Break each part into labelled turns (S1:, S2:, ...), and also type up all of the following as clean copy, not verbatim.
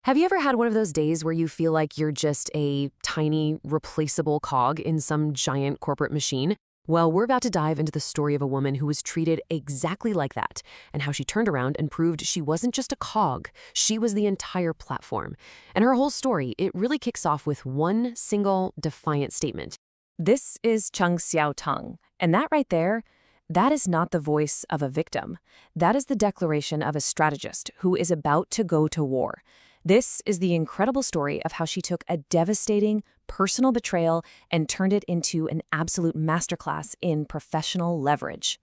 S1: Have you ever had one of those days where you feel like you're just a tiny, replaceable cog in some giant corporate machine? Well, we're about to dive into the story of a woman who was treated exactly like that, and how she turned around and proved she wasn't just a cog, she was the entire platform. And her whole story, it really kicks off with one single defiant statement.
S2: This is Chung Xiao-tung, and that right there, that is not the voice of a victim. That is the declaration of a strategist who is about to go to war. This is the incredible story of how she took a devastating personal betrayal and turned it into an absolute masterclass in professional leverage.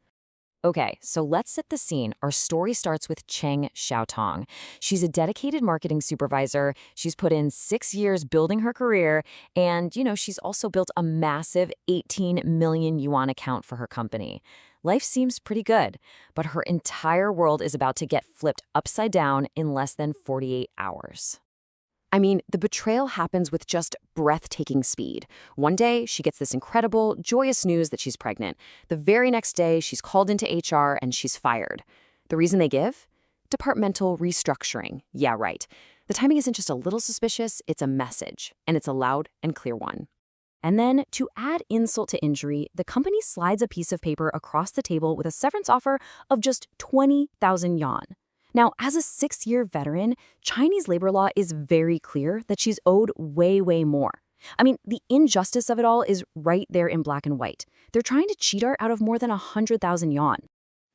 S3: Okay, so let's set the scene. Our story starts with Cheng Xiaotong. She's a dedicated marketing supervisor. She's put in 6 years building her career, and, she's also built a massive 18 million yuan account for her company. Life seems pretty good, but her entire world is about to get flipped upside down in less than 48 hours.
S1: I mean, the betrayal happens with just breathtaking speed. One day, she gets this incredible, joyous news that she's pregnant. The very next day, she's called into HR and she's fired. The reason they give? Departmental restructuring. Yeah, right. The timing isn't just a little suspicious, it's a message, and it's a loud and clear one. And then, to add insult to injury, the company slides a piece of paper across the table with a severance offer of just 20,000 yuan. Now, as a 6-year veteran, Chinese labor law is very clear that she's owed way, way more. I mean, the injustice of it all is right there in black and white. They're trying to cheat her out of more than 100,000 yuan.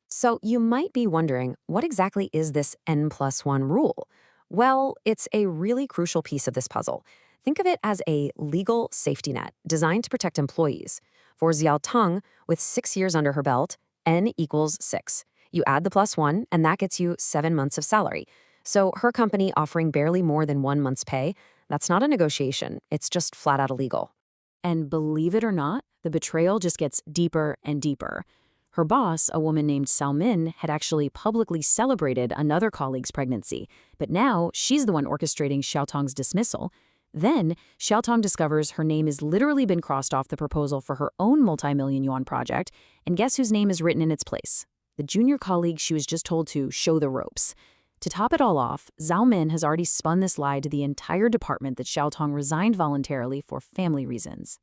S1: So you might be wondering, what exactly is this N+1 rule? Well, it's a really crucial piece of this puzzle. Think of it as a legal safety net designed to protect employees. For Xiao Tong, with 6 years under her belt, N equals 6. You add the +1, and that gets you 7 months of salary. So her company offering barely more than 1 month's pay, that's not a negotiation. It's just flat out illegal.
S2: And believe it or not, the betrayal just gets deeper and deeper. Her boss, a woman named Salmin, had actually publicly celebrated another colleague's pregnancy, but now she's the one orchestrating Xiaotong's dismissal. Then, Xiaotong discovers her name has literally been crossed off the proposal for her own multi-million yuan project, and guess whose name is written in its place? The junior colleague she was just told to show the ropes. To top it all off, Zhao Min has already spun this lie to the entire department that Xiaotong resigned voluntarily for family reasons.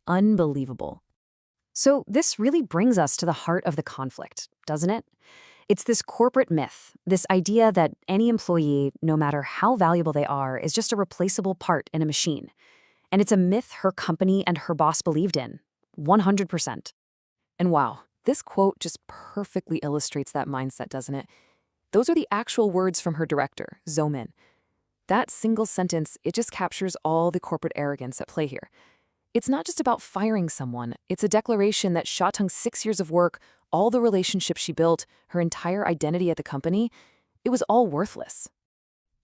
S2: Unbelievable.
S1: So this really brings us to the heart of the conflict, doesn't it? It's this corporate myth, this idea that any employee, no matter how valuable they are, is just a replaceable part in a machine. And it's a myth her company and her boss believed in, 100%. And wow, this quote just perfectly illustrates that mindset, doesn't it? Those are the actual words from her director, Zhou Min. That single sentence, it just captures all the corporate arrogance at play here. It's not just about firing someone. It's a declaration that Xiaotong's 6 years of work, all the relationships she built, her entire identity at the company, it was all worthless.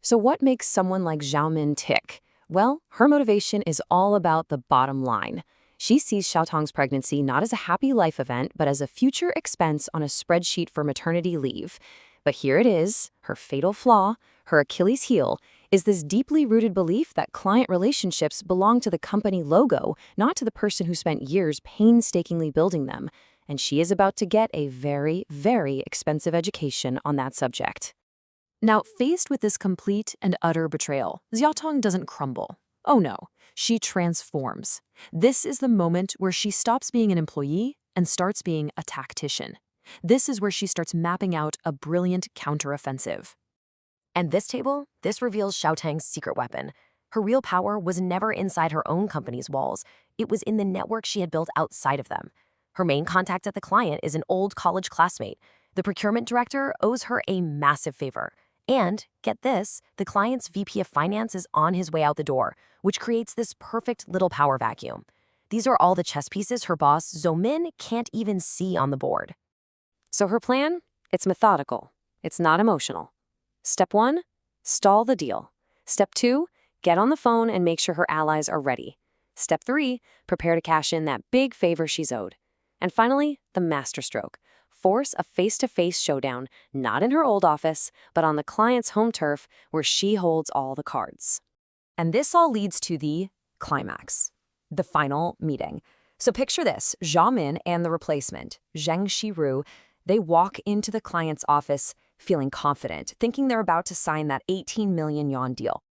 S1: So what makes someone like Zhao Min tick? Well, her motivation is all about the bottom line. She sees Xiaotong's pregnancy not as a happy life event, but as a future expense on a spreadsheet for maternity leave. But here it is, her fatal flaw, her Achilles heel, is this deeply rooted belief that client relationships belong to the company logo, not to the person who spent years painstakingly building them. And she is about to get a very, very expensive education on that subject. Now, faced with this complete and utter betrayal, Xiaotong doesn't crumble. Oh no, she transforms. This is the moment where she stops being an employee and starts being a tactician. This is where she starts mapping out a brilliant counteroffensive. And this table, this reveals Xiaotang's secret weapon. Her real power was never inside her own company's walls. It was in the network she had built outside of them. Her main contact at the client is an old college classmate. The procurement director owes her a massive favor. And, get this, the client's VP of finance is on his way out the door, which creates this perfect little power vacuum. These are all the chess pieces her boss, Zhou Min, can't even see on the board. So her plan? It's methodical. It's not emotional. Step 1, stall the deal. Step 2, get on the phone and make sure her allies are ready. Step 3, prepare to cash in that big favor she's owed. And finally, the masterstroke. Force a face-to-face showdown, not in her old office, but on the client's home turf where she holds all the cards. And this all leads to the climax, the final meeting. So picture this, Zhao Min and the replacement, Zheng Shiru,
S3: They walk into the client's office feeling confident, thinking they're about to sign that 18 million yuan deal.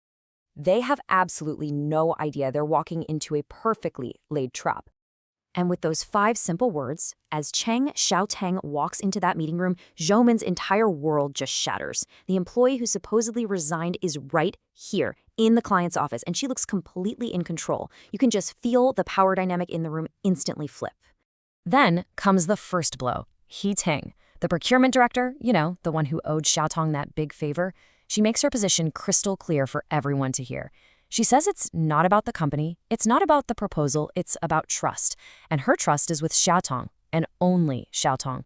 S3: They have absolutely no idea they're walking into a perfectly laid trap.
S1: And with those 5 simple words, as Cheng Xiaotang walks into that meeting room, Zhou Min's entire world just shatters. The employee who supposedly resigned is right here in the client's office, and she looks completely in control. You can just feel the power dynamic in the room instantly flip.
S3: Then comes the first blow. He Ting, the procurement director, the one who owed Xiaotong that big favor, she makes her position crystal clear for everyone to hear. She says it's not about the company, it's not about the proposal, it's about trust. And her trust is with Xiaotong, and only Xiaotong.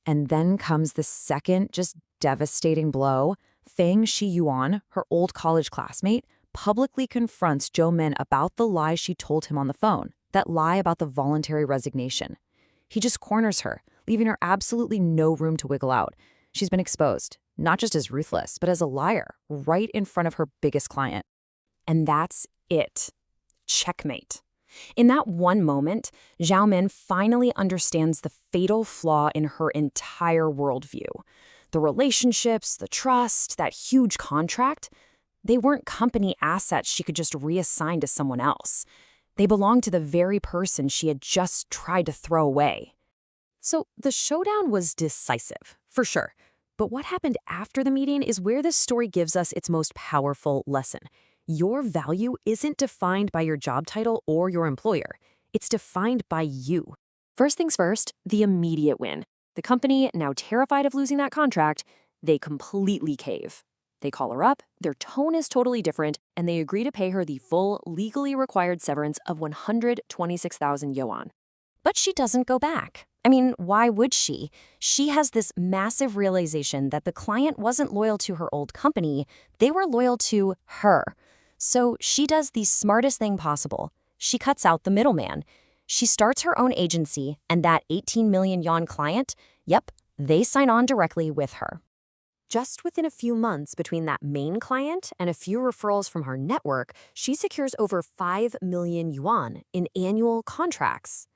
S2: And then comes the second, just devastating blow. Feng Shiyuan, her old college classmate, publicly confronts Zhou Min about the lie she told him on the phone, that lie about the voluntary resignation. He just corners her, leaving her absolutely no room to wiggle out. She's been exposed, not just as ruthless, but as a liar, right in front of her biggest client.
S3: And that's it. Checkmate. In that one moment, Zhao Min finally understands the fatal flaw in her entire worldview. The relationships, the trust, that huge contract, they weren't company assets she could just reassign to someone else. They belonged to the very person she had just tried to throw away. So the showdown was decisive, for sure. But what happened after the meeting is where this story gives us its most powerful lesson. Your value isn't defined by your job title or your employer. It's defined by you. First things first, the immediate win. The company, now terrified of losing that contract, they completely cave. They call her up, their tone is totally different, and they agree to pay her the full, legally required severance of 126,000 yuan. But she doesn't go back. I mean, why would she? She has this massive realization that the client wasn't loyal to her old company, they were loyal to her. So she does the smartest thing possible. She cuts out the middleman. She starts her own agency, and that 18 million yuan client, yep, they sign on directly with her. Just within a few months between that main client and a few referrals from her network, she secures over 5 million yuan in annual contracts.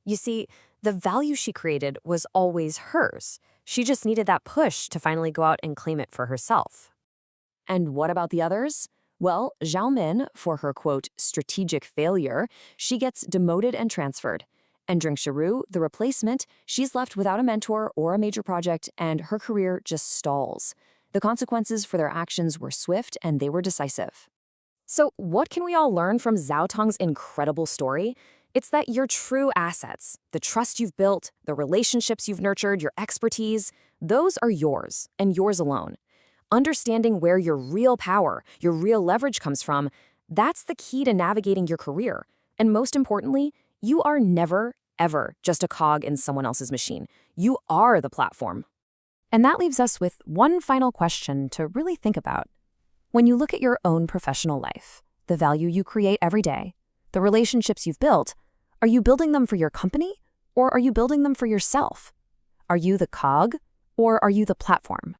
S3: You see, the value she created was always hers. She just needed that push to finally go out and claim it for herself. And what about the others? Well, Zhao Min, for her, quote, strategic failure, she gets demoted and transferred. And Dring Shiru, the replacement, she's left without a mentor or a major project, and her career just stalls. The consequences for their actions were swift, and they were decisive. So what can we all learn from Zhao Tong's incredible story? It's that your true assets, the trust you've built, the relationships you've nurtured, your expertise, those are yours, and yours alone. Understanding where your real power, your real leverage comes from, that's the key to navigating your career. And most importantly, you are never, ever just a cog in someone else's machine. You are the platform.
S2: And that leaves us with one final question to really think about. When you look at your own professional life, the value you create every day, the relationships you've built, are you building them for your company or are you building them for yourself? Are you the cog or are you the platform?